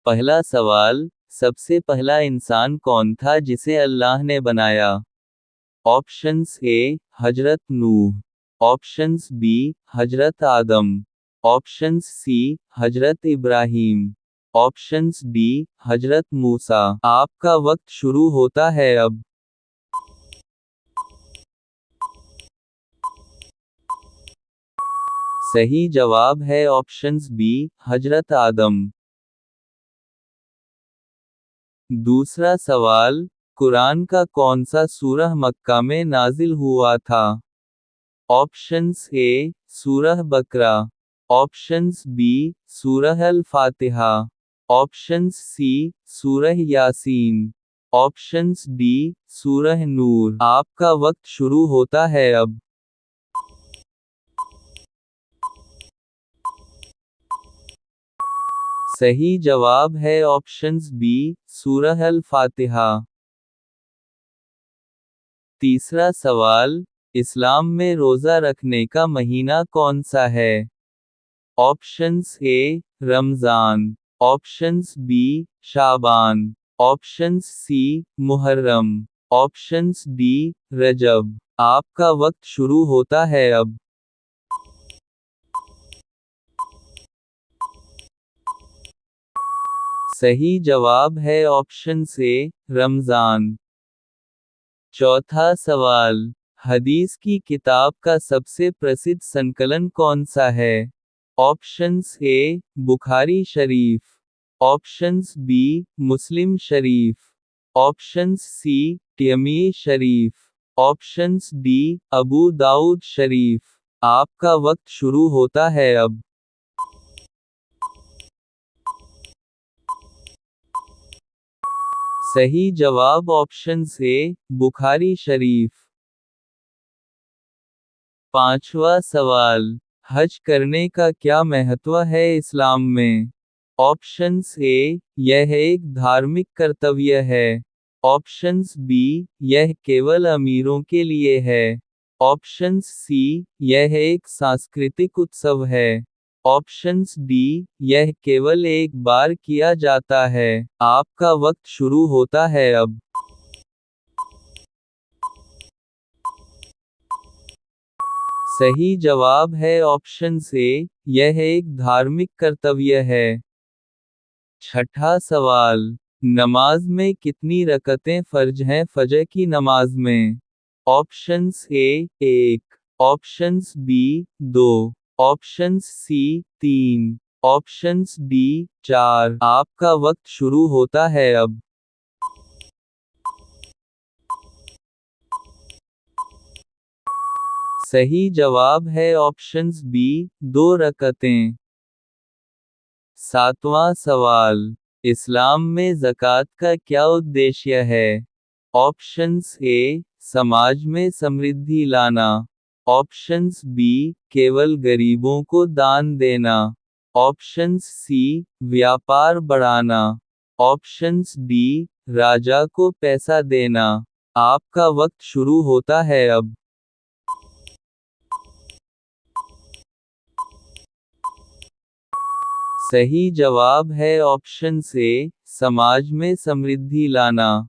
पहला सवाल, सबसे पहला इंसान कौन था जिसे अल्लाह ने बनाया? Options A, Hazrat Nuh. Options B, Hazrat Adam. Options C, Hazrat Ibrahim. Options D, हजरत मूसा। आपका वक्त शुरू होता है अब। सही जवाब है ऑप्शंस बी, हजरत आदम। दूसरा सवाल, कुरान का कौन सा सूरह मक्का में नाजिल हुआ था? ऑप्शंस ए, सूरह बकरा। ऑप्शंस बी, सूरह अल फातिहा। ऑप्शंस सी, सूरह यासीन। ऑप्शंस डी, सूरह नूर। आपका वक्त शुरू होता है अब। सही जवाब है ऑप्शंस बी, सूरह अल फातिहा। तीसरा सवाल, इस्लाम में रोज़ा रखने का महीना कौन सा है? ऑप्शंस ए, रमज़ान। ऑप्शंस बी, शाबान। ऑप्शंस सी, मुहर्रम। ऑप्शंस डी, रजब। आपका वक्त शुरू होता है अब। सही जवाब है ऑप्शन ए, रमज़ान। चौथा सवाल, हदीस की किताब का सबसे प्रसिद्ध संकलन कौन सा है? Options A, Bukhari Sharif. Options B, Muslim Sharif. Options C, Tirmizi Sharif. Options D, Abu Dawood Sharif. आपका वक्त शुरू होता है अब। सही जवाब ऑप्शंस ए, बुखारी शरीफ। पांचवा सवाल, हज करने का क्या महत्व है इस्लाम में? ऑप्शंस ए, यह एक धार्मिक कर्तव्य है। ऑप्शंस बी, यह केवल अमीरों के लिए है। ऑप्शंस सी, यह एक सांस्कृतिक उत्सव है। ऑप्शंस डी, यह केवल एक बार किया जाता है। आपका वक्त शुरू होता है अब। सही जवाब है ऑप्शंस ए, यह एक धार्मिक कर्तव्य है। छठा सवाल, नमाज में कितनी रकतें फर्ज हैं फजर की नमाज में? Options A, 1। Options B, 2। Options C, 3। Options D, 4। आपका वक्त शुरू होता है अब। सही जवाब है ऑप्शंस बी, 2 रकतें। सातवां सवाल, इस्लाम में ज़कात का क्या उद्देश्य है? ऑप्शंस ए, समाज में समृद्धि लाना। ऑप्शंस बी, केवल गरीबों को दान देना। ऑप्शंस सी, व्यापार बढ़ाना। ऑप्शंस डी, राजा को पैसा देना। आपका वक्त शुरू होता है अब। सही जवाब है ऑप्शन ए, समाज में समृद्धि लाना।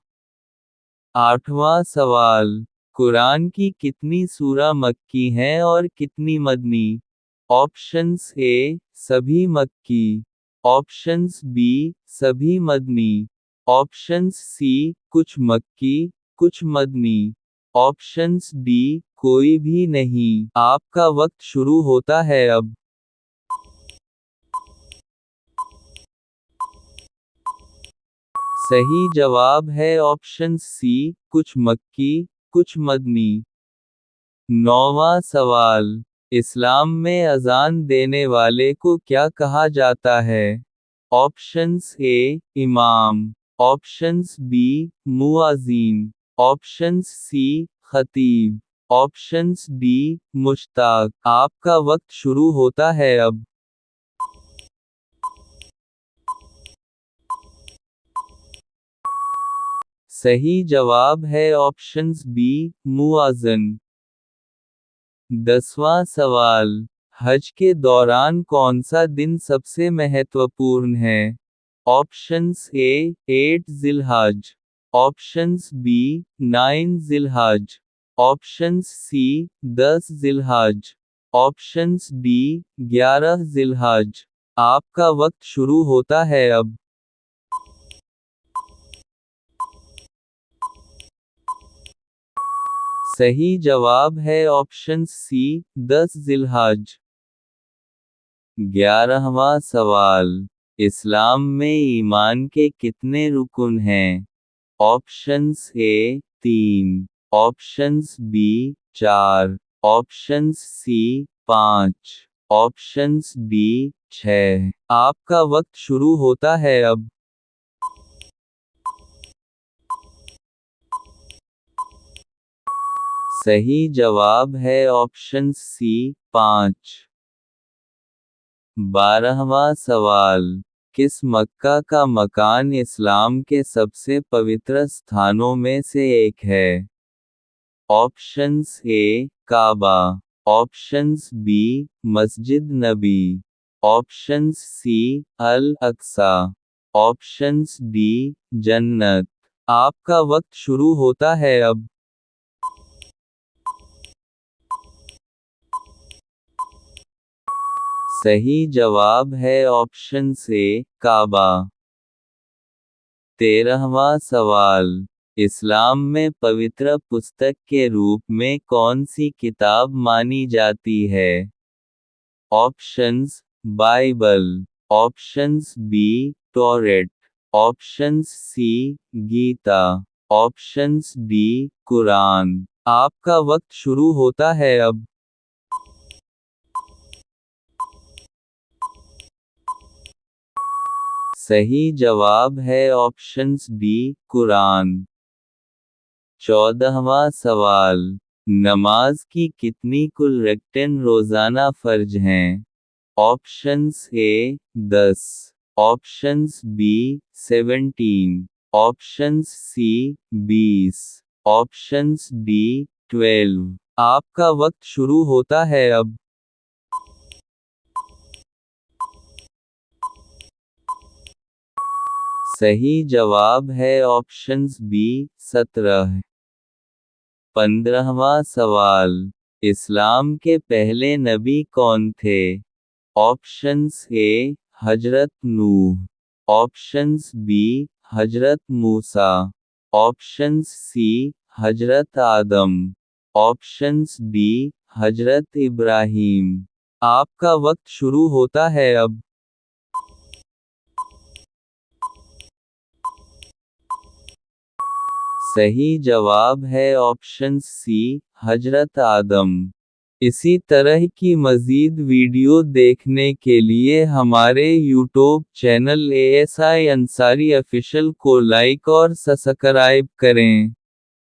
आठवां सवाल, कुरान की कितनी सूरा मक्की हैं और कितनी मदनी? ऑप्शंस ए, सभी मक्की। ऑप्शंस बी, सभी मदनी। ऑप्शंस सी, कुछ मक्की, कुछ मदनी। ऑप्शंस डी, कोई भी नहीं। आपका वक्त शुरू होता है अब। सही जवाब है ऑप्शन सी, कुछ मक्की, कुछ मदनी। नौवां सवाल, इस्लाम में अज़ान देने वाले को क्या कहा जाता है? ऑप्शंस ए, इमाम। ऑप्शंस बी, मुअज़्ज़िन। ऑप्शंस सी, खतीब। ऑप्शंस डी, मुश्ताक। आपका वक्त शुरू होता है अब। सही जवाब है ऑप्शंस बी, मुअज़्ज़िन। 10वां सवाल, हज के दौरान कौन सा दिन सबसे महत्वपूर्ण है? ऑप्शंस ए 8 जिलहज, ऑप्शंस बी 9 जिलहज, ऑप्शंस सी 10 जिलहज, ऑप्शंस डी 11 जिलहज। आपका वक्त शुरू होता है अब। सही जवाब है ऑप्शन सी 10 जिलहज। 11वां सवाल। इस्लाम में ईमान के कितने रुकुन हैं? Options A 3, options B 4, options C 5, options D 6। आपका वक्त शुरू होता है अब। सही जवाब है ऑप्शन सी 5। 12वां सवाल। किस मक्का का मकान इस्लाम के सबसे पवित्र स्थानों में से एक है? ऑप्शंस ए काबा, ऑप्शंस बी मस्जिद नबी, ऑप्शंस सी अल अक्सा, ऑप्शंस डी जन्नत। आपका वक्त शुरू होता है अब। सही जवाब है ऑप्शन ए काबा। 13वां सवाल। इस्लाम में पवित्र पुस्तक के रूप में कौन सी किताब मानी जाती है? ऑप्शंस बाइबल, ऑप्शंस बी टोरेट, options C Gita, options D Quran. आपका वक्त शुरू होता है अब। सही जवाब है ऑप्शंस डी कुरान। 14वां सवाल। नमाज की कितनी कुल रकअतें रोजाना फर्ज हैं? Options A 10, options B 17, options C 20, options D 12। आपका वक्त शुरू होता है अब। सही जवाब है ऑप्शंस बी 17। 15वां सवाल। इस्लाम के पहले नबी कौन थे? Options A Hazrat Nuh, options B Hazrat Musa, options C Hazrat Adam, options D हजरत इब्राहीम। आपका वक्त शुरू होता है अब। सही जवाब है ऑप्शन सी हजरत आदम। इसी तरह की मज़ीद वीडियो देखने के लिए हमारे YouTube channel ASI Ansari official को लाइक और सब्सक्राइब करें।